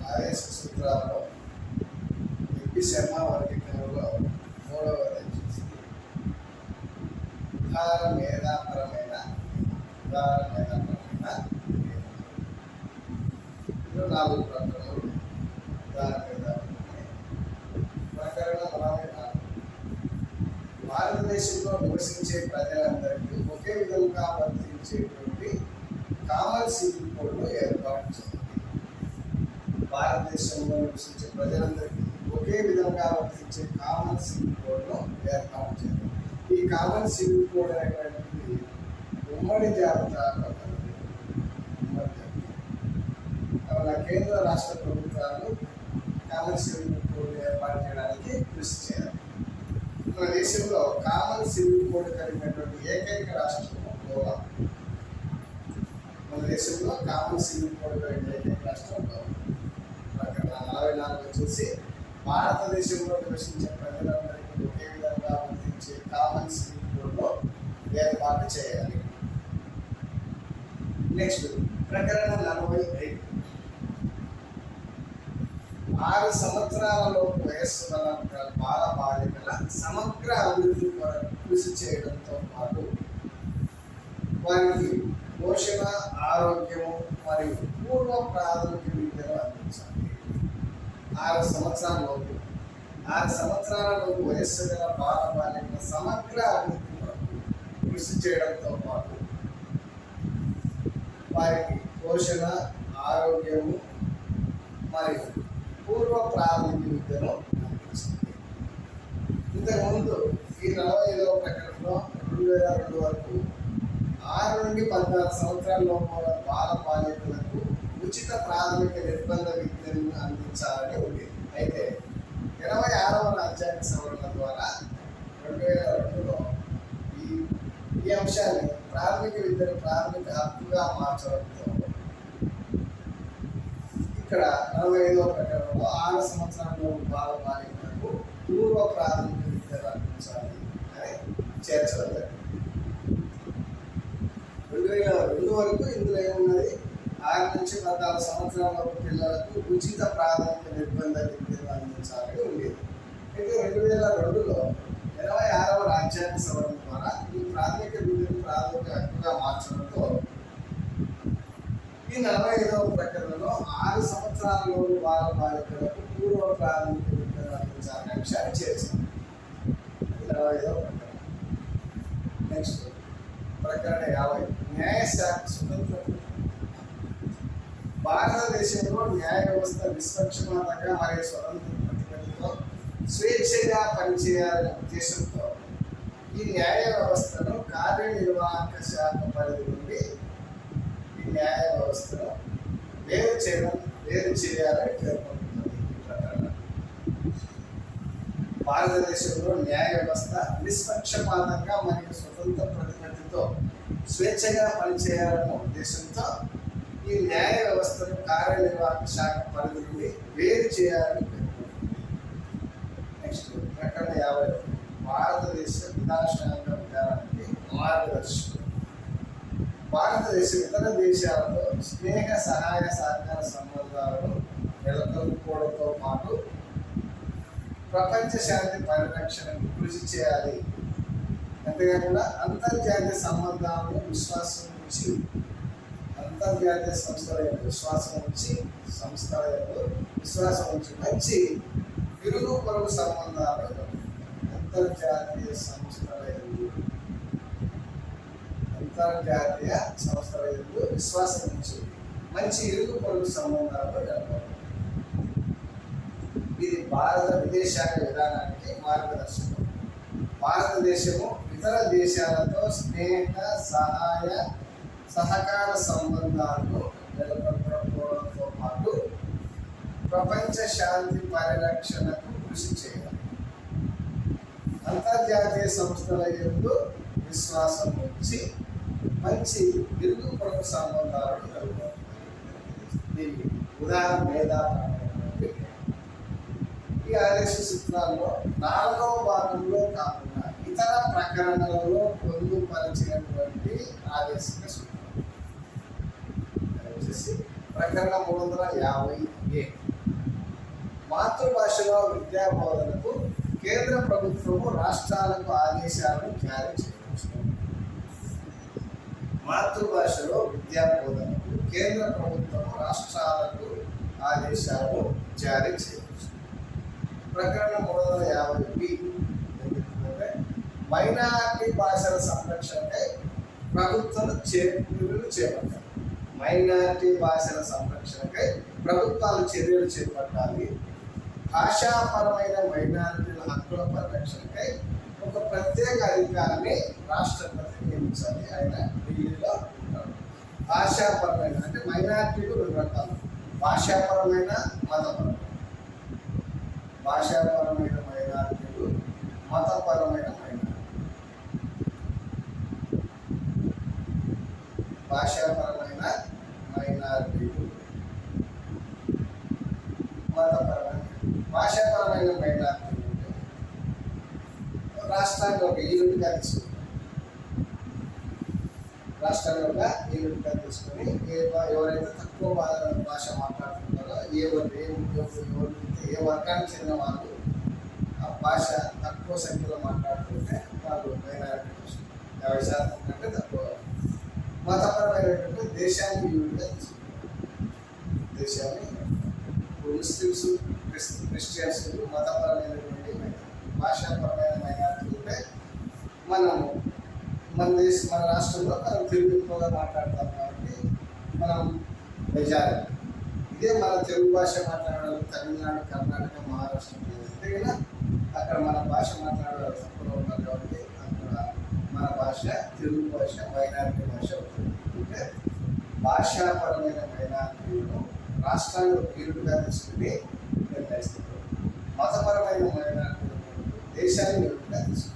ఆదేశ సూత్రాల్లో శర్మ వర్గీకరణలో మూడవది ఉదార మేధాపరమైన నాలుగు ప్రకరణలు. ఉదార మేధాపరమైన ప్రకరణం 44. భారతదేశంలో నివసించే ప్రజలందరికీ ఒకే విధంగా వర్తించేటువంటి కామన్ సివిల్ కోడ్ను ఏర్పాటు చేయాలి. భారతదేశంలో నివసించే ప్రజలందరికీ ఒకే విధంగా వర్తించే కామన్ సివిల్ కోడ్ను ఏర్పాటు చేయాలి. ఈ కామన్ సివిల్ కోడ్ అనేటువంటిది ఉమ్మడి జాబితా కేంద్ర రాష్ట్ర ప్రభుత్వాలు కామన్ సివిల్ కోడ్ ఏర్పాటు చేయడానికి కృషి చేయాలి. మన దేశంలో కామన్ సివిల్ కోడ్ కలిగినటువంటి ఏకైక రాష్ట్రం గోవా. మన దేశంలో కామన్ సివిల్ కోడ్ కలిగిన ఏకైక రాష్ట్రం గోవా. 44 వచ్చేసి భారతదేశంలో నివసించే ప్రజలందరికీ ఒకే విధంగా వర్తించే కామన్ సివిల్ కోడ్ను ఏర్పాటు చేయాలి. నెక్స్ట్ ప్రకరణ 45. 6 సంవత్సరాలలోపు వయస్సు గల బాల బాలికల సమగ్ర అభివృద్ధి కొరకు కృషి చేయడంతో పాటు వారికి పోషణ, ఆరోగ్యము మరియు పూర్వ ప్రాథమిక విద్యను అందించాలి. 6 సంవత్సరాలలోపు వయస్సు గల బాల బాలికల సమగ్ర అభివృద్ధి కొరకు కృషి చేయడంతో పాటు వారికి పోషణ, ఆరోగ్యము మరియు పూర్వ ప్రాథమిక విద్యను అందించింది. ఇంతకుముందు ఈ 45వ ప్రకటనలో 2002 వరకు 6 నుండి 14 సంవత్సరాలలోపు బాల బాలికలకు ఉచిత ప్రాథమిక నిర్బంధ విద్యను అందించాలని ఉంది. అయితే 26వ రాజ్యాంగ సవరణ ద్వారా 2002లో ఈ అంశాన్ని ప్రాథమిక విద్యను ప్రాథమిక హక్కుగా మార్చడంతో ఇక్కడ 45వ ప్రకటనలో 6 సంవత్సరాల్లో బాల బాలికలకు పూర్వ ప్రాథమిక విద్యను అందించాలి అని చేర్చడం జరిగింది. 2002 వరకు ఇందులో ఏమున్నది, 6 నుంచి 14 సంవత్సరాల పిల్లలకు ఉచిత ప్రాథమిక నిర్బంధ విద్యను అందించాలని ఉండేది. అయితే 2002లో 26వ రాజ్యాంగ సవరణ ద్వారా ఈ ప్రాథమిక విద్యను ప్రాథమిక హక్కుగా మార్చడంతో ఈ 45వ ప్రకటనలో 6 సంవత్సరాలలోని బాల బాలికలకు పూర్వ ప్రాథమిక విద్యను అందించాలనే అంశాన్ని చేర్చింది. 45వ ప్రకటన. నెక్స్ట్ ప్రకరణ 50. న్యాయశాఖ స్వతంత్ర. భారతదేశంలో న్యాయ వ్యవస్థ నిష్పక్షపాతంగా మరియు స్వతంత్ర ప్రతిపత్తితో స్వేచ్ఛగా పనిచేయాలనే ఉద్దేశంతో ఈ న్యాయ వ్యవస్థను కార్యనిర్వాహక శాఖ పరిధి నుండి ఈ న్యాయ వ్యవస్థను వేరు చేయాలని పేర్కొంటున్నది ఈ ప్రకటన. భారతదేశంలో న్యాయ వ్యవస్థ నిష్పక్షపాతంగా మరియు స్వతంత్ర ప్రతిపత్తితో స్వేచ్ఛగా పనిచేయాలనే ఉద్దేశంతో ఈ న్యాయ వ్యవస్థను కార్యనిర్వాహక శాఖ పరిధి నుండి వేరు చేయాలని పేర్కొంటుంది. నెక్స్ట్ ప్రకటన 50. భారతదేశ విధానాంగ విధానానికి మార్గదర్శకం. భారతదేశం ఇతర దేశాలతో స్నేహ, సహాయ, సహకార సంబంధాలను నెలకొల్పుకోవడంతో పాటు ప్రపంచ శాంతి పరిరక్షణకు కృషి చేయాలి. అంతేకాకుండా అంతర్జాతీయ సంబంధాలను అంతర్జాతీయ సంస్థల విశ్వాసం మంచి ఇరుగు పొరుగు సంబంధాలు అంతర్జాతీయ సంస్థల విశ్వాసం ఉంచి మంచి ఇరుగు పొరుగు సంబంధాలు నెలకొల్పాలి. ఇది భారత విదేశాంగ విధానానికి మార్గదర్శకం. భారతదేశము ఇతర దేశాలతో స్నేహ, సహాయ, సహకార సంబంధాలను నెలకొల్పడంతో పాటు ప్రపంచ శాంతి పరిరక్షణకు కృషి చేయాలి. అంతర్జాతీయ సంస్థల యందు విశ్వాసం ఉంచి మంచి ఇరుగు పొరుగు సంబంధాలను నెలకొల్పాలి. దీనికి ఉదాహరణ ఈ ఆదేశ సూత్రాల్లో 4వ భాగంలో కాకుండా ఇతర ప్రకరణలలో పొందుపరిచినటువంటి ఆదేశిక సూత్రం వచ్చేసి ప్రకరణ 350A. మాతృభాషలో విద్యా బోధనకు కేంద్ర ప్రభుత్వము రాష్ట్రాలకు ఆదేశాలను జారీ చేయవచ్చు. మాతృభాషలో విద్యా బోధనకు కేంద్ర ప్రభుత్వము రాష్ట్రాలకు ఆదేశాలు జారీ చేయవచ్చు. ప్రకరణ 350B ఎందుకంటే మైనారిటీ భాషల సంరక్షణకై ప్రభుత్వం చర్యలు చేపట్టాలి. మైనారిటీ భాషల సంరక్షణకై ప్రభుత్వాలు చర్యలు చేపట్టాలి. భాషాపరమైన మైనారిటీల హక్కుల పరిరక్షణకై ఒక ప్రత్యేక అధికారిని రాష్ట్రపతి నియమించాలి. ఆయన ఢిల్లీలో ఉంటారు. భాషాపరమైన అంటే మైనారిటీలు 2 రకాలు: భాషాపరమైన, మతపరమైన. భాషాపరమైన మైనారిటీలు, మతపరమైన మైనారిటీ. భాషాపరమైన మైనారిటీలు, మతపరమైన. భాషాపరమైన మైనారిటీలు రాష్ట్రాన్ని ఒక యూనిట్గా తీసుకుంటారు. రాష్ట్రాన్ని ఒక యూనిట్గా తీసుకొని ఎవరైతే తక్కువ భాష మాట్లాడుతుంటారో ఏ వర్గానికి చెందిన వాళ్ళు ఆ భాష తక్కువ సంఖ్యలో మాట్లాడుతుంటే వాళ్ళు మైనారిటీ 50% కంటే తక్కువ. మతపరమైనటువంటి దేశాన్ని యూనిట్గా తీసుకుంటారు. దేశాన్ని ముస్లిమ్స్, క్రిస్టియన్స్ మతపరమైనటువంటి భాషాపరమైన మైనారిటీలు ఉంటే మన రాష్ట్రంలో మనం తెలుగు ఎక్కువగా మాట్లాడతాం కాబట్టి మనం మెజారిటీ. ఇదే మన తెలుగు భాష మాట్లాడడం తమిళనాడు, కర్ణాటక, మహారాష్ట్ర అయితే కదా అక్కడ మన భాష మాట్లాడడం తక్కువ ఉన్నారు కాబట్టి అక్కడ మన భాష తెలుగు భాష మైనారిటీ భాష అవుతుంది. అంటే భాషాపరమైన మైనారిటీలను రాష్ట్రాల్లో యూనిట్గా తీసుకుని నిర్ణయిస్తారు. మతపరమైన మైనారిటీలు దేశాన్ని యూనిట్గా తీసుకుంటారు.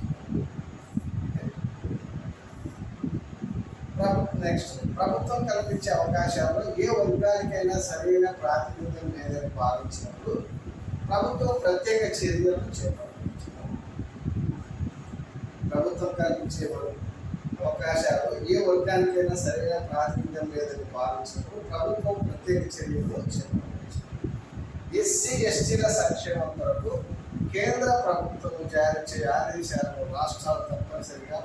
నెక్స్ట్, ప్రభుత్వం కల్పించే అవకాశాల్లో ఏ వర్గానికైనా సరైన ప్రాతినిధ్యం లేదని భావించినప్పుడు ప్రభుత్వం ప్రత్యేక చర్యలను చేపట్టవచ్చు. ప్రభుత్వం కల్పించే అవకాశాలు ఏ వర్గానికైనా సరైన ప్రాతినిధ్యం లేదని భావించినప్పుడు ప్రభుత్వం ప్రత్యేక చర్యలు చేపట్టవచ్చు. ఎస్సీ ఎస్టీల సంక్షేమం కొరకు కేంద్ర ప్రభుత్వం జారీ చేసే ఆదేశాలను రాష్ట్రాలు తప్పనిసరిగా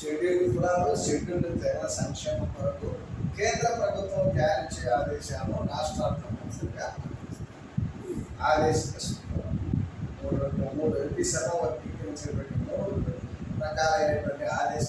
షెడ్యూల్డ్ కులాలు, షెడ్యూల్డ్ తెగల సంక్షేమం కొరకు కేంద్ర ప్రభుత్వం జారీ చేసే ఆదేశాలను రాష్ట్రాలు తప్పనిసరిగా ఆదేశిక సూత్రం 3 ఎంపీ సభ వర్గీకరించినటువంటి 3 రకాలైనటువంటి ఆదేశ